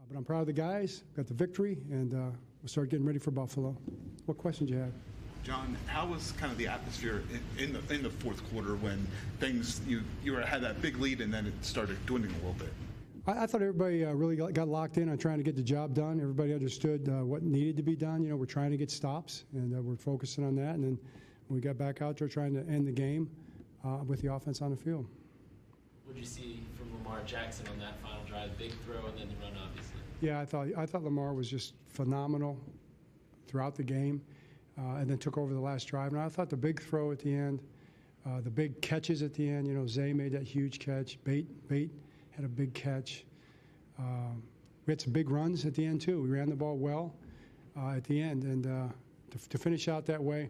But I'm proud of the guys, got the victory, and we'll start getting ready for Buffalo. What questions you have? John, how was kind of the atmosphere in the fourth quarter when things you had that big lead and then it started dwindling a little bit? I thought everybody really got locked in on trying to get the job done. Everybody understood what needed to be done. You know, we're trying to get stops, and we're focusing on that. And then we got back out there trying to end the game with the offense on the field. What did you see from Lamar Jackson on that final drive? Big throw and then the run, obviously. Yeah, I thought Lamar was just phenomenal throughout the game, and then took over the last drive. And I thought the big throw at the end, the big catches at the end. You know, Zay made that huge catch. Bate had a big catch. We had some big runs at the end too. We ran the ball well at the end, and to finish out that way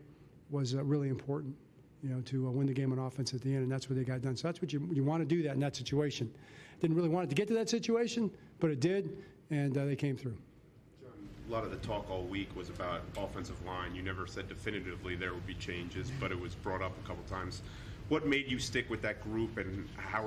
was really important. You know, to win the game on offense at the end, and that's what they got done. So that's what you want to do that in that situation. Didn't really want it to get to that situation, but it did, and they came through. John, a lot of the talk all week was about offensive line. You never said definitively there would be changes, but it was brought up a couple times. What made you stick with that group, and how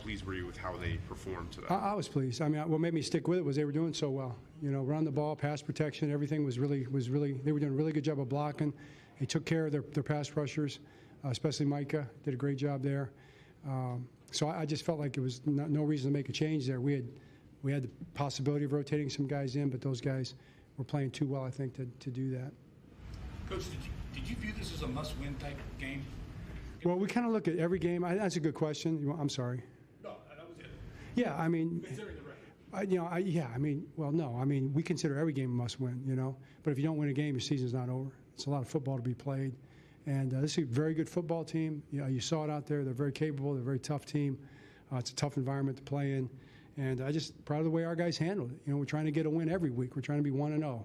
pleased were you with how they performed today? I was pleased. I mean, what made me stick with it was they were doing so well. You know, run the ball, pass protection, everything was really. They were doing a really good job of blocking. They took care of their pass rushers, especially Micah. Did a great job there. So I just felt like there was no reason to make a change there. We had the possibility of rotating some guys in, but those guys were playing too well, I think, to do that. Coach, did you view this as a must-win type game? Well, we kind of look at every game. That's a good question. I'm sorry. No, that was it. Yeah, I mean, considering the record. We consider every game a must-win. You know, but if you don't win a game, your season's not over. It's a lot of football to be played, and this is a very good football team. You know, you saw it out there. They're very capable. They're a very tough team. It's a tough environment to play in, and I just proud of the way our guys handled it. You know, we're trying to get a win every week. We're trying to be 1-0.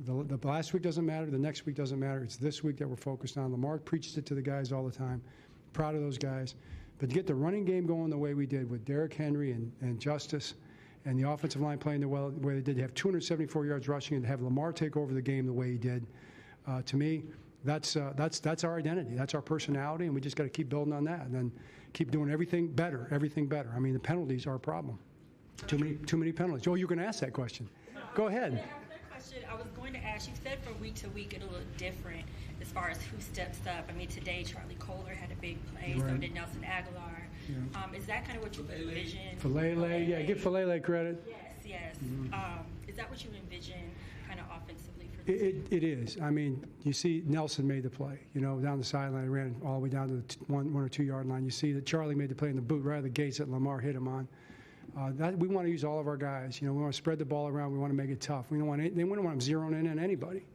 The last week doesn't matter. The next week doesn't matter. It's this week that we're focused on. Lamar preaches it to the guys all the time. Proud of those guys. But to get the running game going the way we did with Derrick Henry and Justice, and the offensive line playing the way they did, to have 274 yards rushing, and to have Lamar take over the game the way he did, to me, that's our identity. That's our personality, and we just got to keep building on that, and then keep doing everything better. I mean, the penalties are a problem. Too many penalties. Oh, you're going to ask that question. Go ahead. I was going to ask, you said from week to week it'll look different as far as who steps up. I mean, today Charlie Kohler had a big play, right. So did Nelson Aguilar. Yeah. Is that kind of what you envision? Falele, yeah, give Falele credit. Yes. Mm-hmm. Is that what you envision kind of offensively for this? It is. I mean, you see Nelson made the play, you know, down the sideline, ran all the way down to the 1 or 2 yard line. You see that Charlie made the play in the boot right out of the gates that Lamar hit him on. We want to use all of our guys. You know, we want to spread the ball around. We want to make it tough. We don't want them zeroing in on anybody.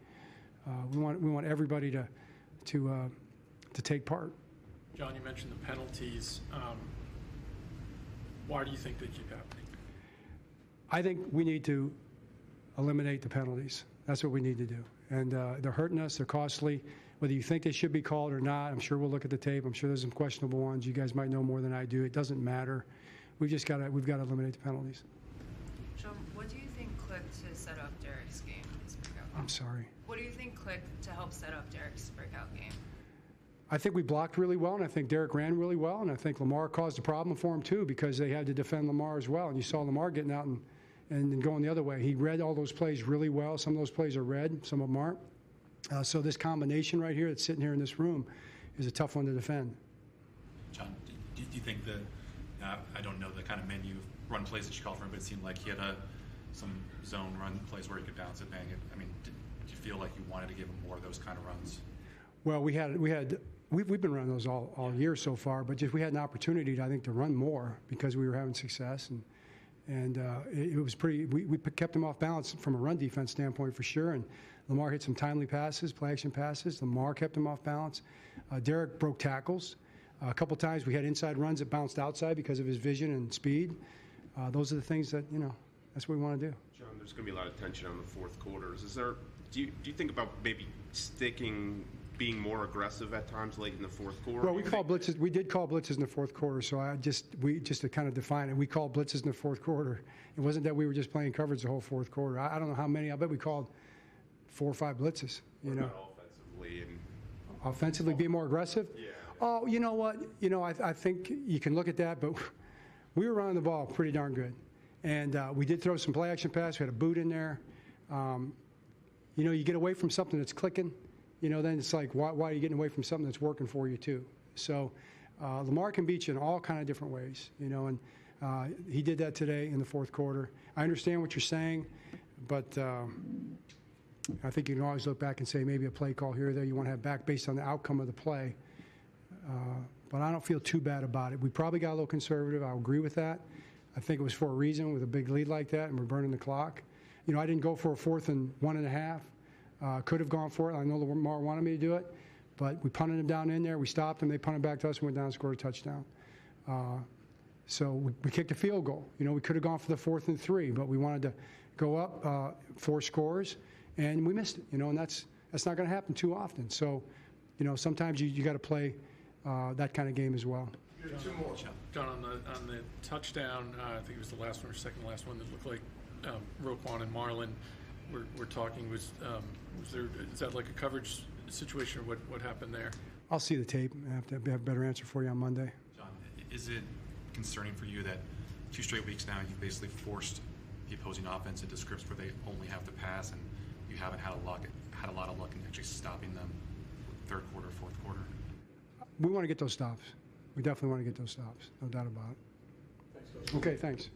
We want everybody to take part. John, you mentioned the penalties. Why do you think they keep happening? I think we need to eliminate the penalties. That's what we need to do. And they're hurting us. They're costly. Whether you think they should be called or not, I'm sure we'll look at the tape. I'm sure there's some questionable ones. You guys might know more than I do. It doesn't matter. We've got to eliminate the penalties. John, what do you think clicked to set up Derrick's game? I'm sorry. What do you think clicked to help set up Derrick's breakout game? I think we blocked really well, and I think Derrick ran really well, and I think Lamar caused a problem for him too because they had to defend Lamar as well. And you saw Lamar getting out and then going the other way. He read all those plays really well. Some of those plays are read, some of them aren't. So this combination right here that's sitting here in this room is a tough one to defend. John, do you think that I don't know the kind of menu of run plays that you called for him, but it seemed like he had some zone run plays where he could bounce it, bang it. I mean, did you feel like you wanted to give him more of those kind of runs? Well, we've been running those all year so far, but just we had an opportunity to run more because we were having success, and it was pretty. We kept him off balance from a run defense standpoint for sure. And Lamar hit some timely passes, play action passes. Lamar kept him off balance. Derrick broke tackles. A couple times we had inside runs that bounced outside because of his vision and speed. Those are the things that, that's what we want to do. John, there's going to be a lot of tension on the fourth quarters. Do you think about maybe being more aggressive at times late in the fourth quarter? Well, we did call blitzes in the fourth quarter, so just to kind of define it, we called blitzes in the fourth quarter. It wasn't that we were just playing coverage the whole fourth quarter. I don't know how many. I bet we called 4 or 5 blitzes. What about offensively? Offensively, be more aggressive? Yeah. Oh, you know what? I think you can look at that, but we were running the ball pretty darn good. And we did throw some play action pass. We had a boot in there. You get away from something that's clicking, then it's like, why are you getting away from something that's working for you too? So Lamar can beat you in all kind of different ways, and he did that today in the fourth quarter. I understand what you're saying, but I think you can always look back and say maybe a play call here or there you want to have back based on the outcome of the play. But I don't feel too bad about it. We probably got a little conservative. I'll agree with that. I think it was for a reason with a big lead like that, and we're burning the clock. I didn't go for a 4th and 1.5. Could have gone for it. I know Lamar wanted me to do it, but we punted him down in there. We stopped him. They punted back to us and went down and scored a touchdown. So we kicked a field goal. We could have gone for the 4th and 3, but we wanted to go up 4 scores, and we missed it. And that's not going to happen too often. So, sometimes you got to play that kind of game as well. John, on the touchdown, I think it was the last one or second last one that looked like Roquan and Marlon were talking. Is that like a coverage situation, or what happened there? I'll see the tape. I have to have a better answer for you on Monday. John, is it concerning for you that 2 straight weeks now you've basically forced the opposing offense into scripts where they only have to pass, and you haven't had a lot of luck in actually stopping them third quarter, fourth quarter? We want to get those stops. We definitely want to get those stops. No doubt about it. Thanks, Coach. Okay, thanks.